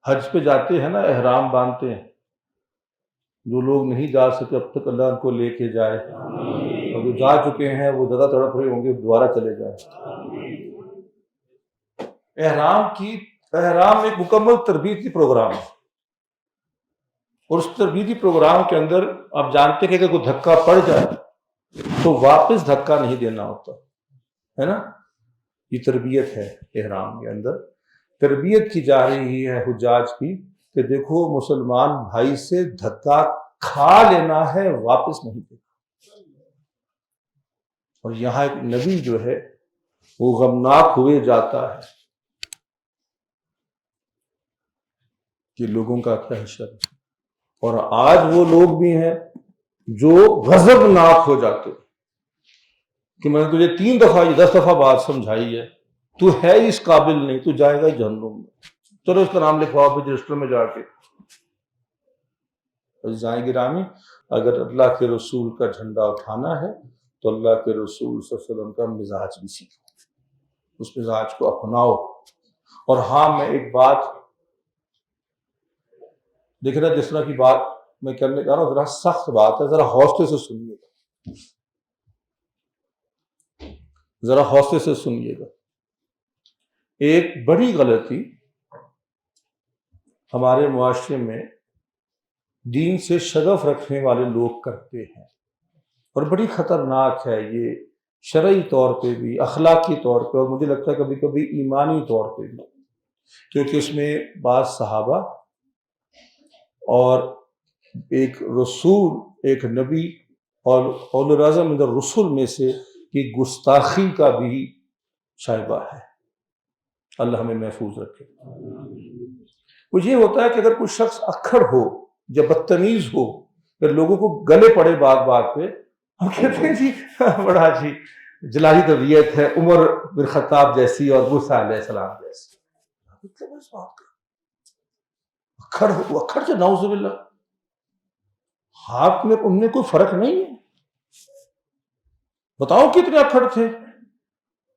حج پہ جاتے ہیں نا، احرام باندھتے ہیں، جو لوگ نہیں جا سکے اب تک اللہ ان کو لے کے جائے، اور جو جا چکے ہیں وہ زیادہ تڑپ رہے ہوں گے دوبارہ چلے جائیں۔ احرام ایک مکمل تربیتی پروگرام ہے، اور اس تربیتی پروگرام کے اندر آپ جانتے ہیں کہ اگر کوئی دھکا پڑ جائے تو واپس دھکا نہیں دینا ہوتا ہے نا۔ یہ تربیت ہے، احرام کے اندر تربیت کی جا رہی ہے حجاج کی کہ دیکھو مسلمان بھائی سے دھکا کھا لینا ہے، واپس نہیں دینا۔ اور یہاں ایک نبی جو ہے وہ غمناک ہوئے جاتا ہے کہ لوگوں کا کیا حشر ہے۔ اور آج وہ لوگ بھی ہیں جو غضبناک ہو جاتے کہ میں نے تجھے 3 دفعہ 10 دفعہ بات سمجھائی ہے، تو ہے اس قابل نہیں، تو جائے گا جہنم میں، چلو اس کا نام لکھواؤ بھی رجسٹر میں جا کے۔ عزیزائے گرامی، اگر اللہ کے رسول کا جھنڈا اٹھانا ہے تو اللہ کے رسول صلی اللہ علیہ وسلم کا مزاج بھی سیکھو، اس مزاج کو اپناؤ۔ اور ہاں، میں ایک بات دیکھ رہا، جس طرح کی بات میں کرنے جا رہا ہوں ذرا سخت بات ہے، ذرا حوصلے سے سنیے گا، ذرا حوصلے سے سنیے گا۔ ایک بڑی غلطی ہمارے معاشرے میں دین سے شغف رکھنے والے لوگ کرتے ہیں، اور بڑی خطرناک ہے یہ، شرعی طور پہ بھی، اخلاقی طور پہ، اور مجھے لگتا ہے کبھی کبھی ایمانی طور پہ بھی، کیونکہ اس میں بعض صحابہ اور ایک رسول، ایک نبی اور اولو العزم من الرسل میں سے کی گستاخی کا بھی شائبہ ہے۔ اللہ ہمیں محفوظ رکھے۔ وہ یہ ہوتا ہے کہ اگر کوئی شخص اکھڑ ہو یا بدتمیز ہو یا لوگوں کو گلے پڑے بات بات پہ، ہم کہتے ہیں جی بڑا جی جلالی طبیعت ہے، عمر بن خطاب جیسی اور موسیٰ علیہ السلام جیسی۔ اکھڑ ہو، اکھڑ سے نعوذ باللہ، ہاتھ میں ان میں کوئی فرق نہیں ہے۔ بتاؤ کتنے اکھڑ تھے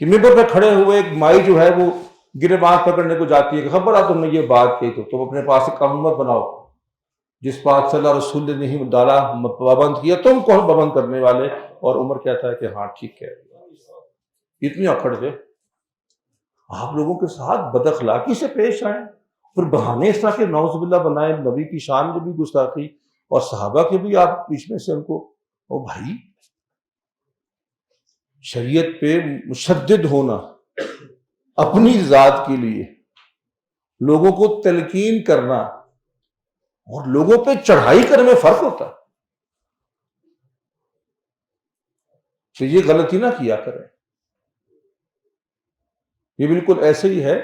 کہ ممبر پہ کھڑے ہوئے ایک مائی جو ہے وہ گریباں پکڑنے کو جاتی ہے کہ خبر آ تم نے یہ بات کی تو تم اپنے پاس سے قانون مت بناؤ، جس بات سے اللہ رسول نے نہیں ڈالا پابند کیا، تم کون پابند کرنے والے؟ اور عمر کہتا ہے کہ ہاں ٹھیک ہے۔ اتنی اکھڑ تھے۔ آپ لوگوں کے ساتھ بد اخلاقی سے پیش آئیں، پھر بہانے اس طرح کے نعوذ باللہ بنائیں، نبی کی شان میں بھی گستاخی، اور صحابہ کے بھی آپ بیچ میں سے ان کو، او بھائی شریعت پہ مشدد ہونا اپنی ذات کے لیے، لوگوں کو تلقین کرنا اور لوگوں پہ چڑھائی کرنے میں فرق ہوتا ہے، تو یہ غلطی نہ کیا کریں۔ یہ بالکل ایسے ہی ہے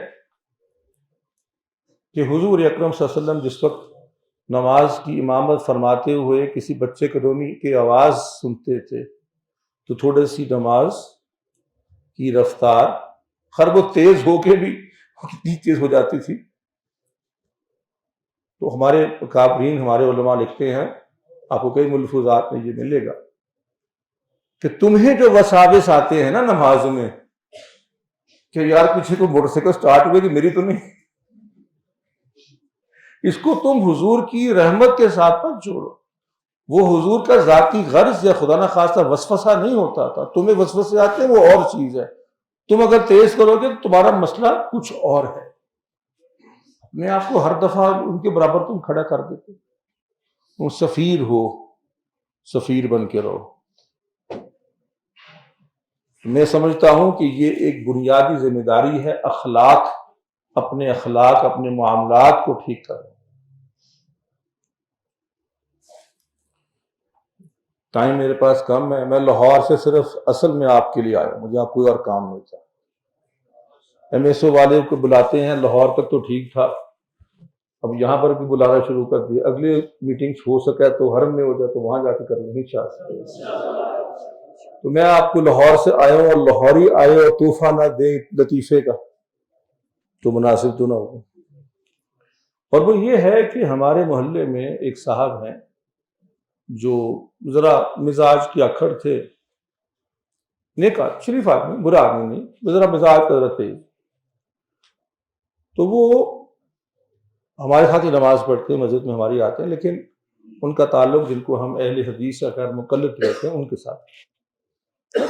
کہ حضور اکرم صلی اللہ علیہ وسلم جس وقت نماز کی امامت فرماتے ہوئے کسی بچے کے رونے کی آواز سنتے تھے تو تھوڑی سی نماز کی رفتار خیر وہ تیز ہو کے بھی کتنی تیز ہو جاتی تھی، تو ہمارے اکابرین، ہمارے علماء لکھتے ہیں، آپ کو کئی ملفوظات میں یہ ملے گا کہ تمہیں جو وساوس آتے ہیں نا نماز میں کہ یار پیچھے کو موٹر سائیکل سٹارٹ ہوئے کہ میری تو نہیں، اس کو تم حضور کی رحمت کے ساتھ مت جوڑو۔ وہ حضور کا ذاتی غرض یا خدا نہ خواستہ وسوسہ نہیں ہوتا تھا، تمہیں وسوسے آتے ہیں وہ اور چیز ہے، تم اگر تیز کرو گے تو تمہارا مسئلہ کچھ اور ہے۔ میں آپ کو ہر دفعہ ان کے برابر تم کھڑا کر دیتے، تم سفیر ہو، سفیر بن کے رہو۔ میں سمجھتا ہوں کہ یہ ایک بنیادی ذمہ داری ہے، اخلاق، اپنے اخلاق، اپنے معاملات کو ٹھیک کرو۔ ٹائم میرے پاس کم ہے، میں لاہور سے صرف اصل میں آپ کے لیے آیا، مجھے آپ کوئی اور کام نہیں تھا۔ ایم ایس او والے کو بلاتے ہیں، لاہور تک تو ٹھیک تھا، اب یہاں پر بھی بلانا شروع کر دیا، اگلے میٹنگ ہو سکے تو حرم میں ہو جائے تو وہاں جا کے کرنا نہیں چاہتا۔ تو میں آپ کو لاہور سے آیا ہوں، اور لاہوری آئے اور تحفہ نہ دے لطیفے کا تو مناسب تو نہ ہو۔ اور وہ یہ ہے کہ ہمارے محلے میں ایک صاحب ہیں جو ذرا مزاج کے اکھڑ تھے، نیک شریف آدمی، برا آدمی نہیں، ذرا مزاج کا ذرا تیز، تو وہ ہمارے ساتھ ہی نماز پڑھتے ہیں، مسجد میں ہماری آتے ہیں، لیکن ان کا تعلق جن کو ہم اہل حدیث کا خیر مقلد کہتے ہیں ان کے ساتھ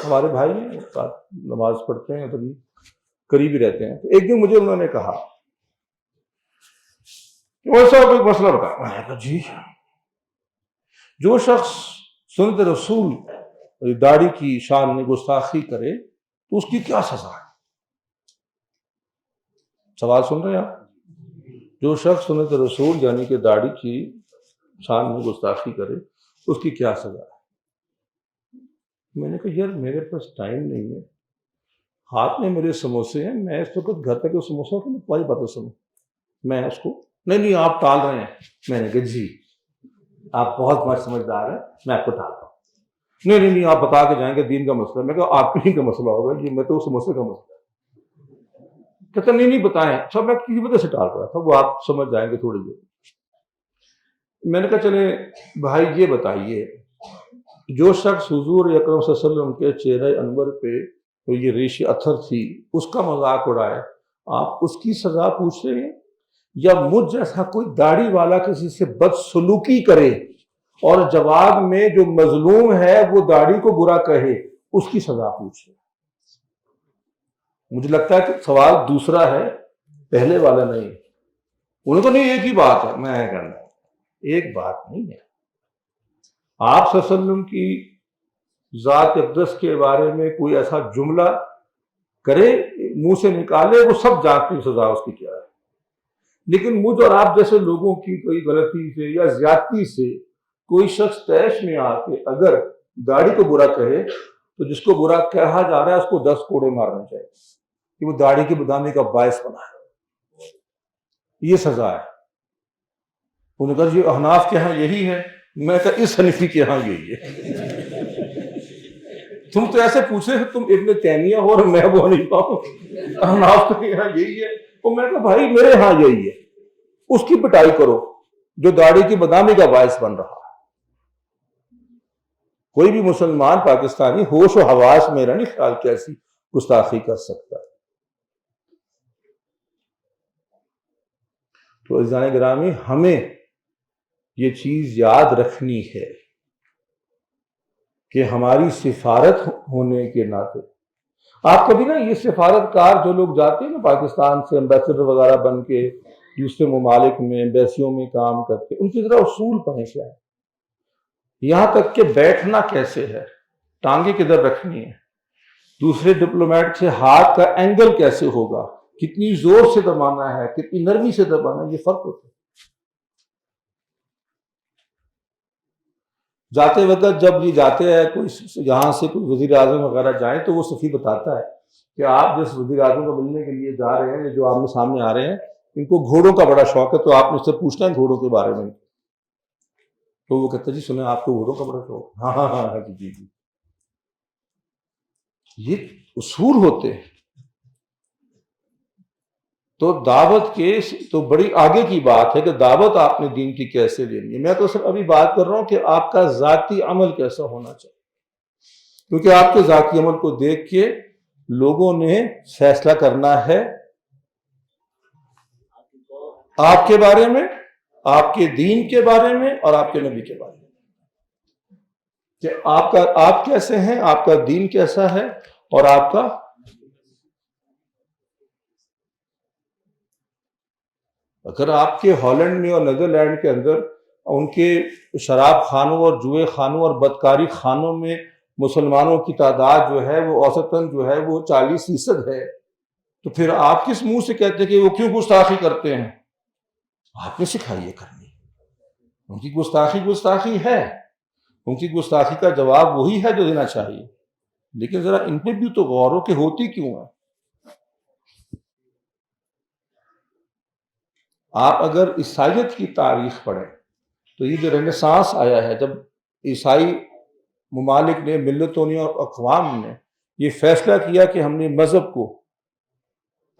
ہمارے بھائی ہیں، ساتھ نماز پڑھتے ہیں، کبھی قریب ہی رہتے ہیں۔ تو ایک دن مجھے انہوں نے کہا ویسا کوئی مسئلہ بتا، میں نے کہا جی، جو شخص سنت رسول داڑھی کی شان میں گستاخی کرے تو اس کی کیا سزا ہے؟ سوال سن رہے ہیں آپ؟ جو شخص سنت رسول یعنی کہ داڑھی کی شان میں گستاخی کرے اس کی کیا سزا ہے؟ میں نے کہا یار میرے پاس ٹائم نہیں ہے، ہاتھ میں میرے سموسے ہیں، میں اس وقت گھر تک سموسوں کی تمہاری باتیں سنوں، میں اس کو نہیں آپ ٹال رہے ہیں۔ میں نے کہا جی آپ بہت مست سمجھدار ہیں، میں آپ کو ٹال رہا ہوں۔ نہیں آپ بتا کے جائیں گے دین کا مسئلہ۔ میں کہا آپ ہی کا مسئلہ ہوگا یہ، میں تو سموسے کا مسئلہ ہے۔ کہتا نہیں بتائیں۔ اچھا میں کسی وجہ سے ٹال رہا تھا، وہ آپ سمجھ جائیں گے تھوڑی دیر۔ میں نے کہا چلے بھائی یہ بتائیے، جو شخص حضور اکرم صلی اللہ علیہ وسلم کے چہرہ انور پہ یہ ریشی اتھر تھی اس کا مذاق اڑائے، آپ اس کی سزا پوچھ رہے ہیں؟ یا مجھ جیسا کوئی داڑھی والا کسی سے بدسلوکی کرے اور جواب میں جو مظلوم ہے وہ داڑھی کو برا کہے، اس کی سزا پوچھ رہے ہیں؟ مجھے لگتا ہے کہ سوال دوسرا ہے، پہلے والا نہیں۔ انہوں کو نہیں ایک ہی بات ہے، میں کرنا ایک بات نہیں ہے۔ آپ صلی اللہ علیہ وسلم کی ذات اقدس کے بارے میں کوئی ایسا جملہ کرے، منہ سے نکالے، وہ سب جانتے ہیں سزا اس کی کیا ہے۔ لیکن مجھ اور آپ جیسے لوگوں کی کوئی غلطی سے یا زیادتی سے کوئی شخص طیش میں آ کے اگر داڑھی کو برا کہے تو جس کو برا کہا جا رہا ہے اس کو 10 کوڑے مارنے چاہیے کہ وہ داڑھی کی بدنامی کا باعث بنا ہے، یہ سزا ہے۔ انہوں نے کہا یہ احناف کے ہاں یہی ہے۔ میں کہا اس حنفی کے ہاں یہی ہے۔ تم تو ایسے پوچھے تم ابن تیمیہ ہو اور میں وہ نہیں پاؤں، احناف کے ہاں یہی ہے۔ تو میں کہا بھائی میرے ہاں یہی ہے، اس کی پٹائی کرو جو داڑھی کی بدنامی کا باعث بن رہا ہے۔ کوئی بھی مسلمان پاکستانی ہوش و حواس میرا نہیں خیال کیسی گستاخی کر سکتا۔ تو عزیزان گرامی ہمیں یہ چیز یاد رکھنی ہے کہ ہماری سفارت ہونے کے ناطے آپ کبھی نا یہ سفارتکار جو لوگ جاتے ہیں نا پاکستان سے ایمبیسڈر وغیرہ بن کے دوسرے ممالک میں ایمبیسیوں میں کام کرتے، ان کی ذرا اصول پڑھیں کیا ہے، یہاں تک کہ بیٹھنا کیسے ہے، ٹانگیں کدھر رکھنی ہے، دوسرے ڈپلومیٹ سے ہاتھ کا اینگل کیسے ہوگا، کتنی زور سے دبانا ہے، کتنی نرمی سے دبانا ہے، یہ فرق ہوتا ہے۔ جاتے وقت جب یہ جاتے ہیں کوئی یہاں سے کوئی وزیر اعظم وغیرہ جائیں تو وہ سفیر بتاتا ہے کہ آپ جس وزیر اعظم کو ملنے کے لیے جا رہے ہیں، جو آمنے سامنے آ رہے ہیں، ان کو گھوڑوں کا بڑا شوق ہے، تو آپ نے اس سے پوچھنا ہے گھوڑوں کے بارے میں۔ تو وہ کہتا جی سنیں آپ کو گھوڑوں کا بڑا شوق؟ ہاں جی۔ یہ اصول ہوتے ہیں۔ تو دعوت کے تو بڑی آگے کی بات ہے کہ دعوت آپ نے دین کی کیسے دینی ہے۔ میں تو صرف ابھی بات کر رہا ہوں کہ آپ کا ذاتی عمل کیسا ہونا چاہیے، کیونکہ آپ کے ذاتی عمل کو دیکھ کے لوگوں نے فیصلہ کرنا ہے آپ کے بارے میں، آپ کے دین کے بارے میں اور آپ کے نبی کے بارے میں، کہ آپ کیسے ہیں، آپ کا دین کیسا ہے، اور آپ کا اگر آپ کے ہالینڈ میں اور نیدرلینڈ کے اندر ان کے شراب خانوں اور جوئے خانوں اور بدکاری خانوں میں مسلمانوں کی تعداد جو ہے وہ اوسطاً جو ہے وہ 40% ہے، تو پھر آپ کس منہ سے کہتے ہیں کہ وہ کیوں گستاخی کرتے ہیں؟ آپ نے سکھائی ہے کرنی، ان کی گستاخی ہے، ان کی گستاخی کا جواب وہی ہے جو دینا چاہیے، لیکن ذرا ان پہ بھی تو غور ہو کہ ہوتی کیوں ہے۔ آپ اگر عیسائیت کی تاریخ پڑھیں تو یہ جو رنیسانس آیا ہے، جب عیسائی ممالک نے، ملتوں نے اور اقوام نے یہ فیصلہ کیا کہ ہم نے مذہب کو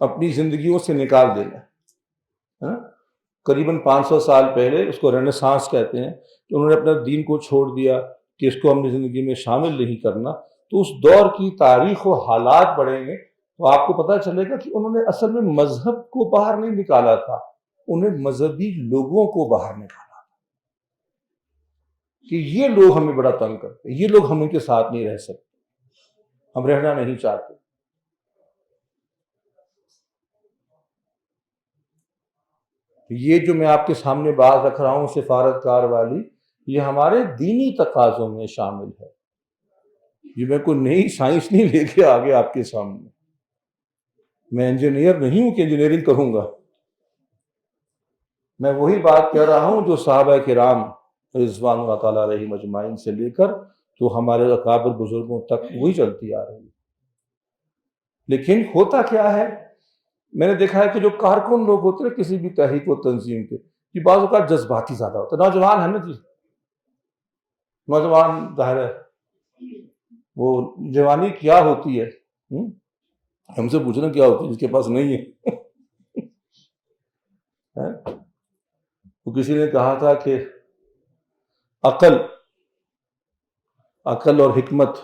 اپنی زندگیوں سے نکال دینا ہے، قریباً 500 سال پہلے اس کو رنیسانس کہتے ہیں، کہ انہوں نے اپنا دین کو چھوڑ دیا کہ اس کو ہم نے زندگی میں شامل نہیں کرنا، تو اس دور کی تاریخ و حالات پڑھیں گے تو آپ کو پتہ چلے گا کہ انہوں نے اصل میں مذہب کو باہر نہیں نکالا تھا، انہیں مذہبی لوگوں کو باہر نکالا کہ یہ لوگ ہمیں بڑا تنگ کرتے ہیں، یہ لوگ ہم ان کے ساتھ نہیں رہ سکتے، ہم رہنا نہیں چاہتے۔ یہ جو میں آپ کے سامنے بات رکھ رہا ہوں سفارتکار والی، یہ ہمارے دینی تقاضوں میں شامل ہے، یہ میں کوئی نئی سائنس نہیں لے کے آگے آپ کے سامنے، میں انجینئر نہیں ہوں کہ انجینئرنگ کروں گا، میں وہی بات کہہ رہا ہوں جو صحابہ کرام رضوان اللہ تعالیٰ علیہم اجمعین سے لے کر تو ہمارے اکابر بزرگوں تک وہی چلتی آ رہی ہے۔ لیکن ہوتا کیا ہے، میں نے دیکھا ہے کہ جو کارکن لوگ ہوتے ہیں کسی بھی تحریک و تنظیم کے، یہ بعض اوقات جذباتی زیادہ ہوتا ہے، نوجوان ہے نا جی، نوجوان ظاہر ہے وہ جوانی کیا ہوتی ہے، ہم سے پوچھنا کیا ہوتی ہے جس کے پاس نہیں ہے۔ تو کسی نے کہا تھا کہ عقل اور حکمت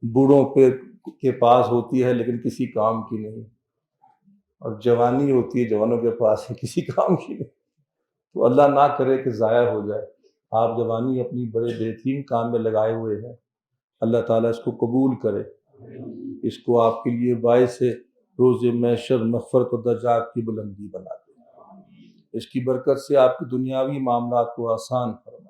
بوڑھوں کے پاس ہوتی ہے لیکن کسی کام کی نہیں، اور جوانی ہوتی ہے جوانوں کے پاس ہے کسی کام کی نہیں۔ تو اللہ نہ کرے کہ ضائع ہو جائے، آپ جوانی اپنی بڑے بہترین کام میں لگائے ہوئے ہیں، اللہ تعالیٰ اس کو قبول کرے، اس کو آپ کے لیے باعث روز محشر مغفرت و درجات کی بلندی بنا دے، اس کی برکت سے آپ کی دنیاوی معاملات کو آسان فرمائے۔